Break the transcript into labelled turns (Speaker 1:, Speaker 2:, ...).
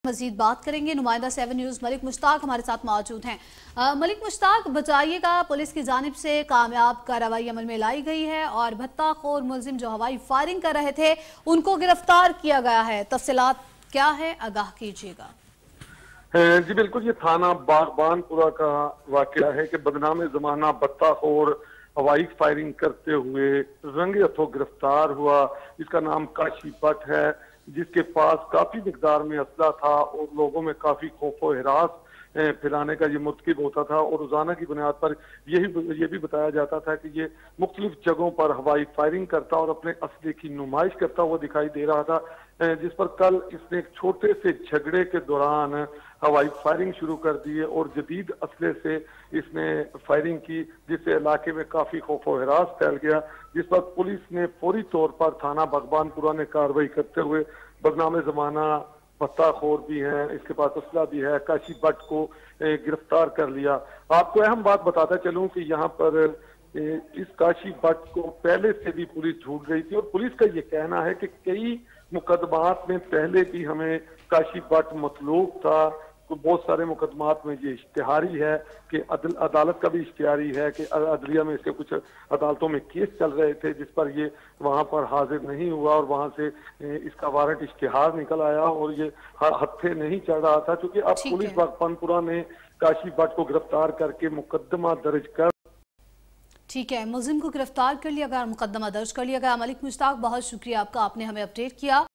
Speaker 1: मजीद बात करेंगे। नुमाइंदा 7 न्यूज़ मलिक मुश्ताक हमारे साथ मौजूद हैं। मलिक मुश्ताक, बताइएगा, पुलिस की जानिब से कामयाब कार्रवाई अमल में लाई गई है और भत्ताखोर मुलजिम जो हवाई फायरिंग कर रहे थे उनको गिरफ्तार किया गया है। तफसीलात क्या है, आगाह कीजिएगा।
Speaker 2: जी बिल्कुल, ये थाना बागबानपुरा का वाकया है कि बदनाम जमाना भत्ताखोर हवाई फायरिंग करते हुए रंगे हथों गिरफ्तार हुआ। इसका नाम काशी भट्ट है, जिसके पास काफी मिकदार में असला था और लोगों में काफी खौफो हिरास फैलाने का ये मुतकिब होता था। और रोजाना की बुनियाद पर ये भी बताया जाता था कि ये मुख्तलिफ जगहों पर हवाई फायरिंग करता और अपने असले की नुमाइश करता हुआ दिखाई दे रहा था, जिस पर कल इसने एक छोटे से झगड़े के दौरान हवाई फायरिंग शुरू कर दी है और जदीद असले से इसने फायरिंग की, जिससे इलाके में काफी खौफो हिरास फैल गया। जिस पर पुलिस ने फौरी तौर पर थाना बागबानपुरा ने कार्रवाई करते हुए बदनाम जमाना भत्ताखोर भी है, इसके पास असला भी है, काशी भट्ट को गिरफ्तार कर लिया। आपको अहम बात बताता चलूं कि यहाँ पर इस काशी भट्ट को पहले से भी पुलिस ढूंढ रही थी और पुलिस का ये कहना है कि कई मुकदमात में पहले भी हमें काशी भट्ट मतलूब था। तो बहुत सारे मुकदमात में ये इश्तिहारी है कि अदालत का भी इश्तिहारी है कि अदलिया में इसके कुछ अदालतों में केस चल रहे थे जिस पर ये वहां पर हाजिर नहीं हुआ और वहां से इसका वारंट इश्तिहार निकल आया और ये हत्थे नहीं चढ़ रहा था। क्योंकि अब पुलिस बागबानपुरा ने काशी भट्ट को गिरफ्तार करके मुकदमा दर्ज कर
Speaker 1: ठीक है, मुलजिम को गिरफ्तार कर लिया गया, मुकदमा दर्ज कर लिया गया। मलिक मुश्ताक, बहुत शुक्रिया आपका, आपने हमें अपडेट किया।